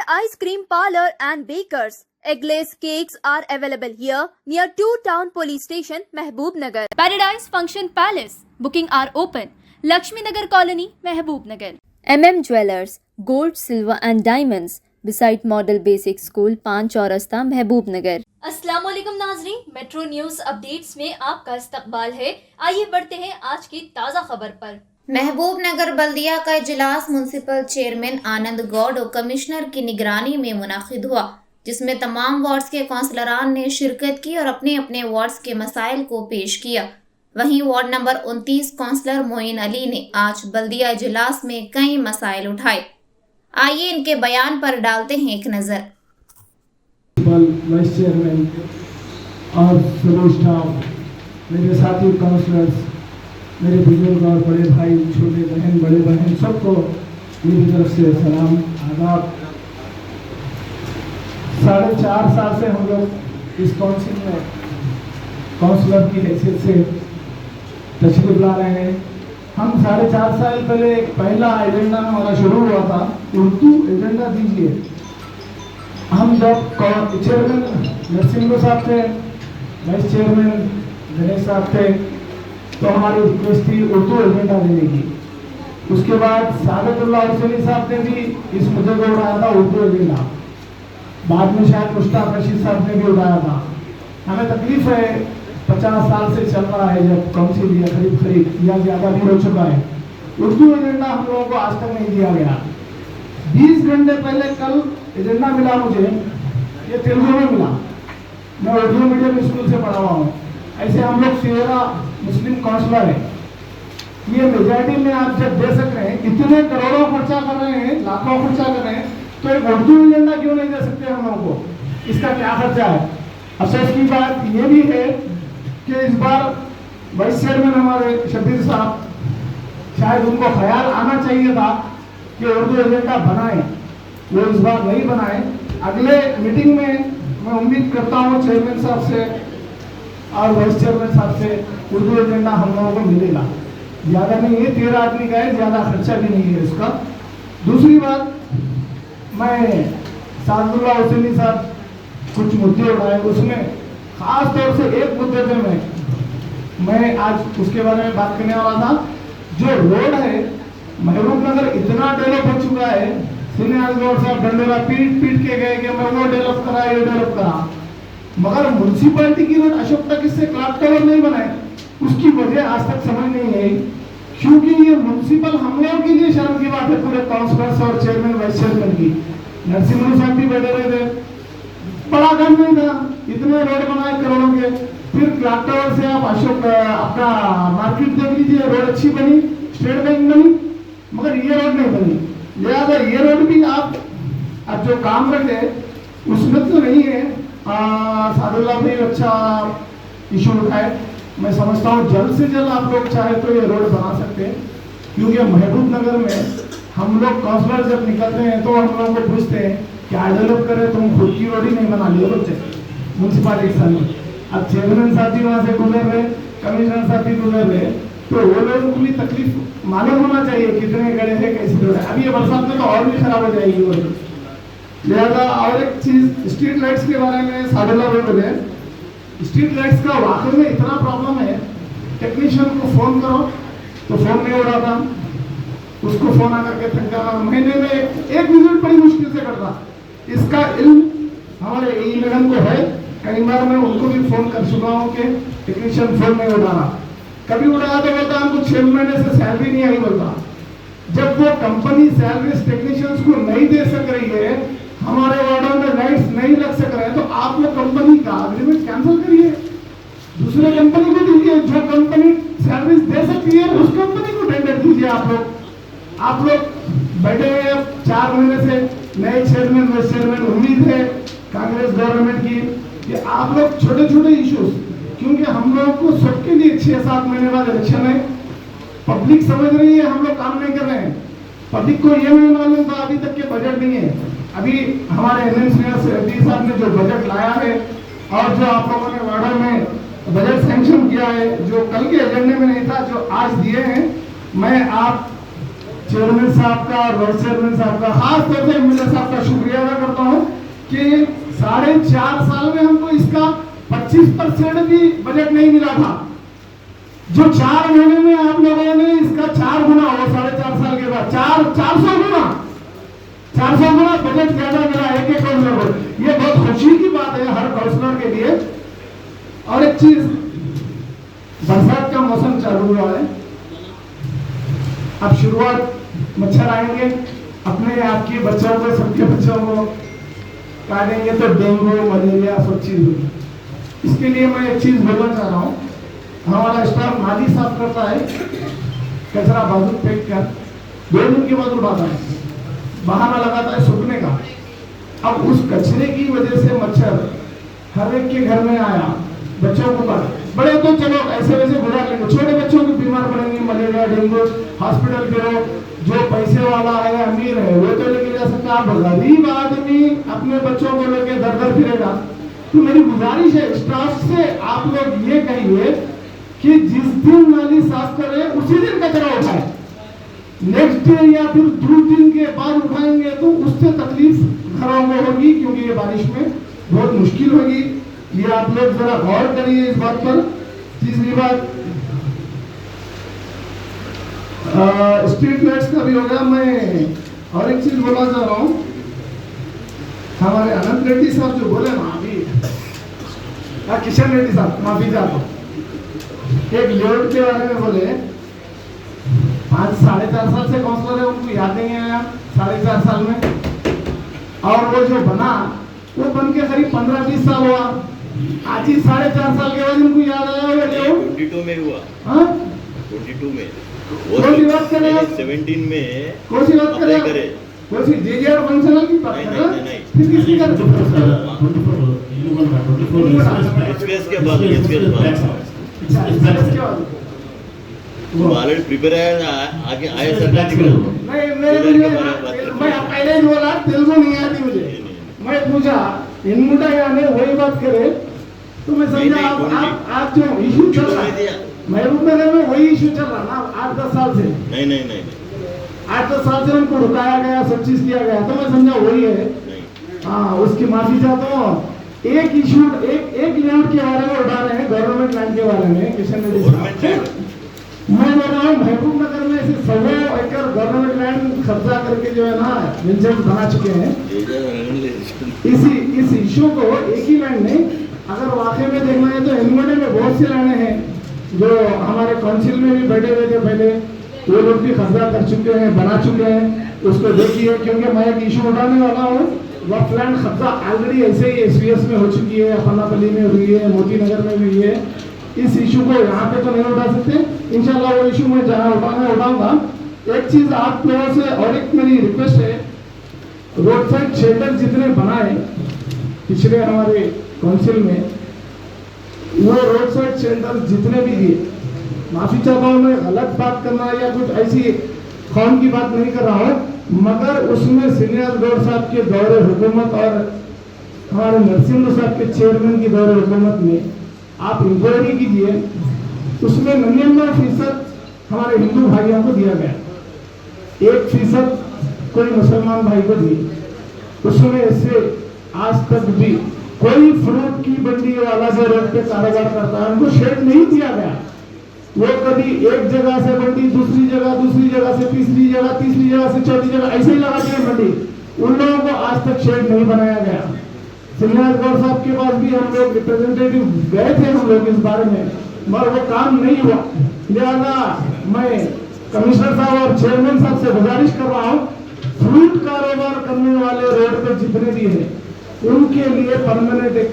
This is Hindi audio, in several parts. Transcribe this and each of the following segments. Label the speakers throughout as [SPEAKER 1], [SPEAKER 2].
[SPEAKER 1] Ice Cream Parlor and Bakers. Eggless cakes are available here near 2 Town Police Station, Mehboob Nagar. Paradise Function Palace. Booking are open. Lakshmi Nagar Colony, Mehboob Nagar. Jewellers. Gold, silver and diamonds. Beside Model Basic School, 5 चौरस्ता, महबूब नगर। अस्सलाम वालेकुम नाज़रीन, मेट्रो न्यूज अपडेट्स में आपका इस्तकबाल है। आइए बढ़ते हैं आज की ताज़ा खबर पर।
[SPEAKER 2] महबूब नगर बल्दिया का इजलास म्युनिसिपल चेयरमैन आनंद गौड़ और कमिश्नर की निगरानी में मुनाकिद हुआ, जिसमें तमाम वार्ड्स के काउंसलरान ने शिरकत की और अपने अपने वार्ड्स के मसाइल को पेश किया। वहीं ward number 29 councillor Moin Ali ने आज बल्दिया इजलास में कई मसाइल उठाए। आइए इनके बयान पर डालते हैं एक नजर।
[SPEAKER 3] वाइस चेयरमैन और सभी स्टाफ, मेरे साथी काउंसलर्स, मेरे बुजुर्ग और बड़े भाई, छोटे बहन, बड़े बहन, सबको मेरी तरफ से सलाम, आदाब। 4.5 साल से हम लोग इस काउंसिल में काउंसलर की हैसियत से तशरीफ ला रहे हैं। हम 4.5 साल पहले पहला एजेंडा हमारा शुरू हुआ था, उर्दू एजेंडा दीजिए। हम जब चेयरमैन नरसिंह साहब थे, वाइस चेयरमैन गणेश साहब थे, तो हमारी रिक्वेस्ट थी उर्दू एजेंडा देने की। उसके बाद सादतुल्लाह हुसैनी साहब ने भी इस मुद्दे को उठाया था, उर्दू एजेंडा। बाद में शायद मुश्ताक रशीद साहब ने भी उठाया था। हमें तकलीफ है, 50 साल से चल रहा है जब काउंसिल या करीब या ज़्यादा भी हो चुका है, उर्दू एजेंडा हम लोगों को आज तक नहीं दिया गया। 20 घंटे पहले कल एजेंडा मिला मुझे, ये तेलुगु में मिला। मैं उर्दू मीडियम स्कूल से पढ़ा हुआ हूँ। ऐसे हम लोग 13 मुस्लिम काउंसलर हैं। ये मेजॉरिटी में आप जब दे सक रहे हैं, इतने करोड़ों खर्चा कर रहे हैं, लाखों खर्चा कर रहे हैं, तो एक उर्दू एजेंडा क्यों नहीं दे सकते हम लोगों को? इसका क्या खर्चा है? अफसोस की बात ये भी है कि इस बार वाइस चेयरमैन हमारे शब्बीर साहब, शायद उनको ख्याल आना चाहिए था कि उर्दू एजेंडा बनाए, वो इस बार नहीं बनाए। अगले मीटिंग में मैं उम्मीद करता हूँ चेयरमैन साहब से और वाइस चेयरमैन साहब से उर्दू एजेंडा हम लोगों को मिलेगा। ज़्यादा नहीं है, 13 आदमी का है, ज़्यादा खर्चा भी नहीं है इसका। दूसरी बात, मैं सादुल्लाह हुसैनी साहब कुछ मुद्दे उठाए, उसमें खास तौर से एक मुद्दे पे मैं आज उसके बारे में बात करने वाला था। जो रोड है महबूब नगर इतना डेवलप हो चुका है, सिन्हाल गौड़ साहब डंडोरा पीट के गए कि मैं वो डेवलप करा, ये डेवलप करा, मगर म्युनिसिपैलिटी की रोड अशोक तक इससे क्लॉक टावर नहीं बनाए। उसकी वजह आज तक समझ नहीं आई, क्योंकि ये म्युनिसिपल हम लोगों के लिए शर्म की बात है, पूरे काउंसलर्स और चेयरमैन वाइस चेयरमैन की। नरसिंह साहब भी बैठे रहे थे, बड़ा काम नहीं था, इतने रोड बनाए करोड़ों के। फिर क्लॉक टावर से आप अशोक अपना मार्केट देख लीजिए, रोड अच्छी बनी, स्टेट बैंक बनी, मगर ये रोड नहीं बनी। लिहाजा ये रोड भी आप जो काम रखे उसमें तो नहीं है। सादुल्लाह भी अच्छा इशू उठाए। मैं समझता हूँ जल्द से जल्द आप लोग चाहे तो ये रोड बना सकते हैं, क्योंकि महबूब नगर में हम लोग काउंसलर जब निकलते हैं तो हम लोगों को पूछते हैं क्या डेवलप करे, तुम खुद की रोड ही नहीं बना लियो बच्चे म्यूनसिपालिटी में। अब चेयरमैन साहब भी वहाँ से गुजर रहे, कमिश्नर साहब भी गुजर रहे, तो वो लोगों को भी तकलीफ मालूम होना चाहिए कितने गड़े हैं, कैसी रोड है। अब ये बरसात में तो और भी खराब हो जाएगी वो। लिहाजा और एक चीज, स्ट्रीट लाइट्स के बारे में सादुल्लाह भाई बोले, स्ट्रीट लाइट्स का वाकई में इतना प्रॉब्लम है, टेक्नीशियन को फोन करो तो फोन नहीं उठाता, उसको फोन आकर के थक जाना, महीने में एक विजिट बड़ी मुश्किल से करता। इसका इल्म हमारे ई मैडम को है, कई बार मैं उनको भी फोन कर चुका हूँ कि टेक्नीशियन फोन नहीं उठाना। कभी उठाया तो बोलता हमको 6 महीने से सैलरी नहीं आई बोलता। जब वो कंपनी सैलरी टेक्नीशियंस को नहीं दे सक रही है, हमारे वार्डों में लाइट्स नहीं लग सक रहे हैं, तो आप वो कंपनी का एग्रीमेंट कैंसिल करिए, दूसरे कंपनी को दीजिए। जो कंपनी सर्विस दे सकती है उस कंपनी को टेंडर दीजिए। आप लोग बैठे हुए 4 महीने से नए चेयरमैन वाइस चेयरमैन, उम्मीद है कांग्रेस गवर्नमेंट की कि आप लोग छोटे छोटे इश्यूज, क्योंकि हम लोगों को सबके लिए 6-7 महीने बाद इलेक्शन है, पब्लिक समझ रही है हम लोग काम नहीं कर रहे हैं। पब्लिक को ये नहीं मालूम था अभी तक के बजट नहीं है। अभी हमारे एनएम साहब ने जो बजट लाया है और जो आप लोगों ने वार्डों में बजट सैंक्शन किया है, जो कल के एजेंडे में नहीं था, जो आज दिए हैं, मैं आप चेयरमैन साहब का और वाइस चेयरमैन साहब का, खास तौर से एमएलए साहब का शुक्रिया अदा करता हूँ कि 4.5 साल में हमको इसका 25% भी बजट नहीं मिला था। जो 4 महीने में आप लोगों ने इसका 4 गुना हो, 4.5 साल के बाद 400 गुना बजट ज्यादा मिला एक काउंसलर को। ये बहुत खुशी की बात है हर काउंसलर के लिए। और एक चीज, बरसात का मौसम चालू हुआ है, अब शुरुआत, मच्छर आएंगे अपने आपके बच्चों को, सबके बच्चों को काटेंगे तो डेंगू मलेरिया सब चीज होगी। इसके लिए मैं एक चीज बोलना चाह रहा हूँ, हमारा स्टाफ नाली साफ करता है, कचरा बाजू फेंक कर 2 दिन के बाद उड़ाता है, बहाना लगाता है सूखने का। अब उस कचरे की वजह से मच्छर हर एक के घर में आया, बच्चों को काटे। बड़े तो चलो ऐसे वैसे गुजार लेंगे, छोटे बच्चों को बीमार पड़ेंगे, मलेरिया डेंगू, हॉस्पिटल गिरो। जो पैसे वाला है, अमीर है, वो तो लेके जा सकता है, गरीब आदमी अपने बच्चों को लेके दर दर फिरेगा। तो मेरी गुजारिश है स्टाफ से, आप लोग ये कहिए कि जिस दिन नाली साफ करें उसी दिन कचरा उठाए, नेक्स्ट डे या फिर 2 दिन के बाद उठाएंगे तो उससे तकलीफ घरों में होगी, क्योंकि ये बारिश में बहुत मुश्किल होगी। ये आप लोग जरा गौर करिए इस बात पर। तीसरी बात, स्ट्रीट लाइट्स का भी हो गया। मैं और एक चीज बोलना चाह रहा हूँ, हमारे अनंत रेड्डी साहब जो बोले ना अभी, किशन रेड्डी साहब, माफी चाहता हूँ, एक लेआउट के बारे में बोले, 4.5 साल से काउंसलर है, उनको याद नहीं आया 4.5 साल में। और वो जो बना वो बन के करीब 15-20 साल हुआ, आज ही 4.5 साल के बाद उनको याद आया। वो
[SPEAKER 4] 22 में हुआ,
[SPEAKER 3] हाँ
[SPEAKER 4] 22 में,
[SPEAKER 3] कौन सी बात करें,
[SPEAKER 4] 17 में
[SPEAKER 3] कौन सी बात करें, कौन सी जेजेआर फंक्शनल की बात कर रहे हैं, फिर किसकी कर
[SPEAKER 4] एचपीएस के बाद ऑलरेडी प्रिपेयर है, आगे आया सरकार
[SPEAKER 3] नहीं, मैं पहले ही बोला तेलुगु नहीं आती मुझे, मैं पूछा इनमुटा यानी वही बात करे तो मैं समझा आप जो इशू चल रहा है महबूब नगर में वही इशू चल रहा ना 8-10 साल से।
[SPEAKER 4] नहीं
[SPEAKER 3] 8-10 साल से उनको रुकाया गया, सब चीज किया गया, तो मैं समझा वही है। हाँ, उसकी माफी चाहता हूँ। एक इशू एक लेआउट के बारे में उठा रहे हैं, गवर्नमेंट लैंड के बारे में, किशन रेड्डी मैं बोल रहा हूँ महबूब नगर में ऐसे 100 एकड़ गवर्नमेंट लैंड कब्जा करके जो है ना विंचर्स बना चुके हैं। इस इशू को एक ही लैंड नहीं, अगर वाकई में देखना है तो एनमोडे में बहुत सी लैंड हैं जो हमारे काउंसिल में भी बैठे हुए थे पहले, वो लोग भी कब्जा कर चुके हैं, बना चुके हैं। उसको देखिए, क्योंकि मैं एक इशू उठाने वाला हूँ, वक्फ लैंड कब्जा ऑलरेडी ऐसे ही एसवीएस में हो चुकी है, अपनापल्ली में हुई है, मोती नगर में भी हुई है। इस इशू को यहाँ पे तो नहीं उठा सकते, इंशाल्लाह वो इशू में जहाँ उठाऊंगा। एक चीज आप लोगों से और एक मेरी रिक्वेस्ट है, रोड साइड शेल्टर जितने बनाए पिछले हमारे काउंसिल में, वो रोड साइड शेल्टर जितने भी दिए, माफी चाहता हूँ मैं गलत बात करना या कुछ ऐसी कौन की बात नहीं कर रहा हूँ, मगर उसमें सीनियर गौर साहब के दौरे हुकूमत और हमारे नरसिंह साहब के चेयरमैन की दौरे हुकूमत में आप इंक्वायरी कीजिए, उसमें 99% हमारे हिंदू भाइयों को दिया गया, 1% कोई मुसलमान भाई को दिए। उसमें से आज तक भी कोई फ्रूट की मंडी वाला जो रोड पे कारोबार करता है उनको शेड नहीं दिया गया। वो कभी एक जगह से मंडी, दूसरी जगह से तीसरी जगह से चौथी जगह ऐसे ही लगाती है मंडी, उन लोगों को आज तक शेड नहीं बनाया गया। सिन्हार गौर साहब के पास भी हम लोग रिप्रेजेंटेटिव गए थे हम लोग इस बारे में, मगर वो काम नहीं हुआ। लिहाजा मैं कमिश्नर साहब और चेयरमैन साहब से गुजारिश कर रहा हूँ, फ्रूट कारोबार करने वाले रोड पे जितने भी हैं उनके लिए परमानेंट एक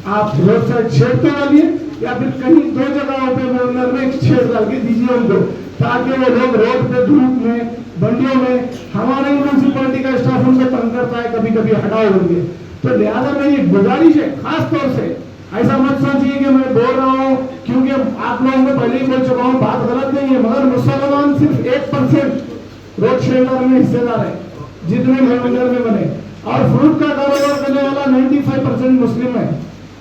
[SPEAKER 3] आप रोड साइड शेड करवा लिए, या फिर कहीं 2 जगहों पे अंदर में एक शेड डाल के दीजिए उनको, ताकि वो लोग रोड पे धूप में बंडियों में, हमारे म्यूनसिपलिटी का स्टाफ उनको तंग करता है, कभी कभी हटाओ होंगे। तो लिहाजा मेरी गुजारिश है, खास तौर से ऐसा मत समझिए कि मैं बोल रहा हूँ, क्योंकि आप लोगों में पहले ही बोल चुका हूँ, बात गलत नहीं है, मगर मुसलमान सिर्फ 1% रोड शेल्टर में हिस्सेदार है जितने महबूबनगर में बने, और फ्रूट का कारोबार करने वाला 95% मुस्लिम है।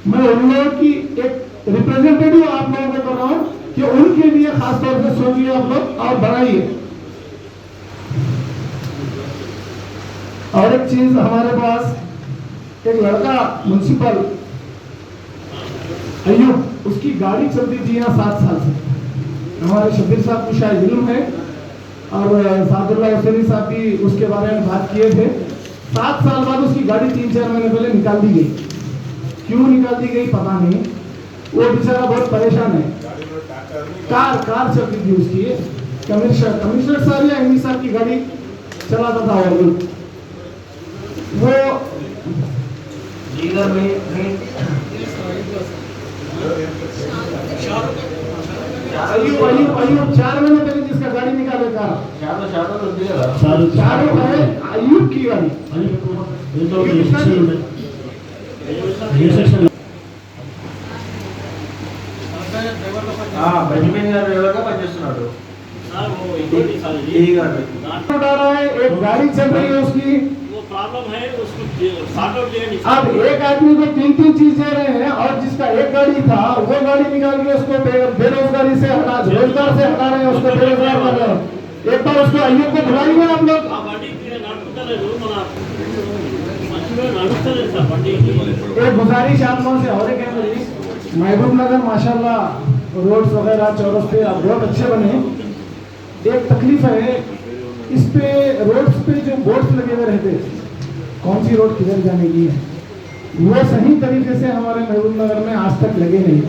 [SPEAKER 3] मैं उन लोगों की एक रिप्रेजेंटेटिव आप लोगों को कर रहा हूँ कि उनके लिए खास तौर से सोचिए आप लोग और बढ़ाइए। और एक चीज हमारे पास एक लड़का म्युनिसिपल अयूब, उसकी गाड़ी चलती थी यहाँ 7 साल से। हमारे शब्बीर साहब को शायद इल्म है और सादुल्ला हुसैनी साहब भी उसके बारे में बात किए थे। 7 साल बाद उसकी गाड़ी 3-4 महीने पहले निकाल दी गई। क्यों निकाल दी गई पता नहीं, वो बेचारा बहुत परेशान है। कार चलती थी उसकी, कमिश्नर साहब या एमडी साहब की गाड़ी चलाता था वो अयूब 4 महीने पहले जिसका गाड़ी निकाले कार अयूब की गाड़ी
[SPEAKER 5] బెంజమిన్ గారు డ్రైవర్ గా పనిచేస్తున్నాడు
[SPEAKER 3] उठा रहा है, एक गाड़ी चल रही है उसकी,
[SPEAKER 6] वो प्रॉब्लम है उसको सॉर्ट आउट करनी।
[SPEAKER 3] अब एक आदमी को 3 चीज दे रहे हैं और जिसका एक गाड़ी था वो गाड़ी निकाल के उसको बेरोजगारी से हटा, रोजगार से हटा रहे हैं, उसको बेरोजगार कर रहे हैं। एक बार उसको अयूब को बुलाएंगे हम लोग।
[SPEAKER 6] ఆ బండి నడుపుతలేదు మన మంచిగా నడుస్తలేదు సార్ బండి।
[SPEAKER 3] एक गुजारिश आप लोगों से और एक है मेरी, महबूब नगर माशाल्लाह रोड्स वगैरह चौरस्ते अब बहुत अच्छे बने। एक तकलीफ है इस पे, रोड्स पे जो बोर्ड्स लगे हुए रहते कौन सी रोड किधर जाने की है, वो सही तरीके से हमारे महबूब नगर में आज तक लगे नहीं।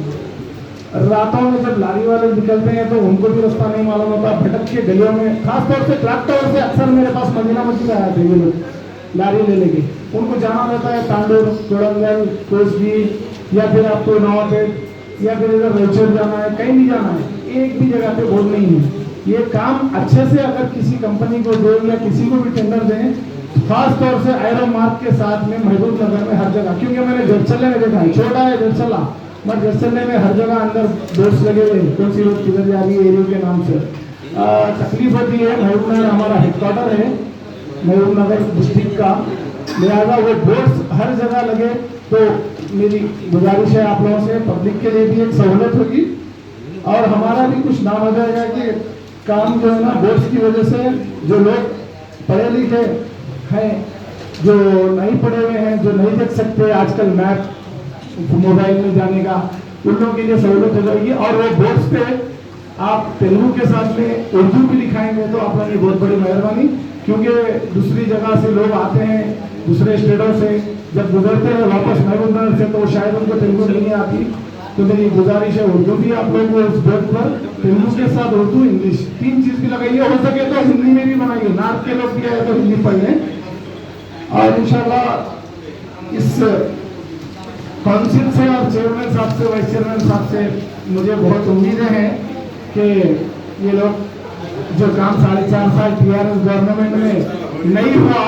[SPEAKER 3] रातों में जब लारी वाले निकलते हैं तो उनको भी रास्ता नहीं मालूम होता, भटक के गलियों में, खासतौर से ट्रैक्टर से अक्सर मेरे पास मदीना मस्जिद आया थे ये लोग लारी ले लेके, उनको जाना रहता है तांडूर, कोड़ंगल, कोसगी या फिर आपको नवापेट या फिर इधर रेचर जाना है, कहीं भी जाना है, एक भी जगह पे बोर्ड नहीं है। ये काम अच्छे से अगर किसी कंपनी को दो या किसी को भी टेंडर दें, खास तौर से एरो मार्क के साथ में महबूब नगर में हर जगह, क्योंकि मैंने जरचल्ले में देखा है, छोटा है जरचल्ला बट जरचल्ले में हर जगह अंदर बोर्ड्स लगे हुए हैं कौन सी रोड किधर जा रही है एरिया के नाम से। तकलीफ होती है, महबूब नगर हमारा हेडक्वार्टर है महबूब नगर डिस्ट्रिक्ट का, लिहाजा वो बोर्ड्स हर जगह लगे तो मेरी गुजारिश है आप लोगों से, पब्लिक के लिए भी एक सहूलत होगी और हमारा भी कुछ नाम हो जाएगा कि काम जो है ना बोर्ड्स की वजह से जो लोग पढ़े लिखे हैं, जो नहीं पढ़े हुए हैं, जो नहीं देख सकते आजकल मैप मोबाइल में जाने का, उन लोगों के लिए सहूलत हो जाएगी। और वो बोर्ड्स पे आप तेलुगु के साथ में उर्दू भी लिखाएंगे तो आप लोगों की बहुत बड़ी मेहरबानी, क्योंकि दूसरी जगह से लोग आते हैं, दूसरे स्टेटों से जब गुजरते हैं वापस महबूब नगर से तो शायद उनको तेलुगु नहीं आती, तो मेरी गुजारिश है उर्दू भी आप लोग उस बोर्ड पर तेलुगु के साथ उर्दू इंग्लिश 3 चीज भी लगाइए, हो सके तो हिंदी में भी बनाइए, नॉर्थ के लोग भी आए तो हिंदी पढ़ लें। और इंशाल्लाह इस काउंसिल से और चेयरमैन साहब से, वाइस चेयरमैन साहब से मुझे बहुत उम्मीदें हैं कि ये लोग जो काम 4.5 साल टीआरएस गवर्नमेंट में नहीं हुआ,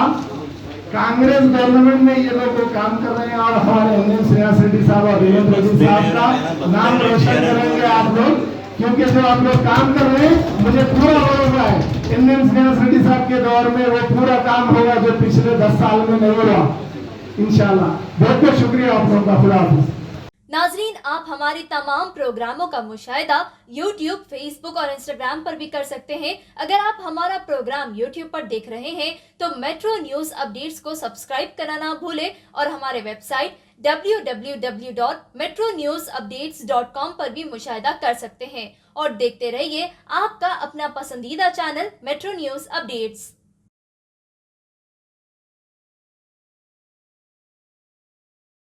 [SPEAKER 3] कांग्रेस गवर्नमेंट में ये लोग वो काम कर रहे हैं और हमारे एनएन श्रेयस रेड्डी साहब और रेवंत रेड्डी साहब का नाम रोशन करेंगे आप लोग, क्योंकि जो आप लोग काम कर रहे हैं मुझे पूरा भरोसा है एनएन श्रेयस रेड्डी साहब के दौर में वो पूरा काम होगा जो पिछले 10 साल में नहीं हुआ इंशाल्लाह। बहुत बहुत शुक्रिया आप लोगों का, खुदा हाफिज़।
[SPEAKER 1] नाजरीन, आप हमारे तमाम प्रोग्रामों का मुशाहिदा YouTube, Facebook और Instagram पर भी कर सकते हैं। अगर आप हमारा प्रोग्राम YouTube पर देख रहे हैं तो मेट्रो न्यूज अपडेट्स को सब्सक्राइब करना ना भूलें और हमारे वेबसाइट www.metronewsupdates.com पर भी मुशाहिदा कर सकते हैं और देखते रहिए आपका अपना पसंदीदा चैनल मेट्रो न्यूज अपडेट्स।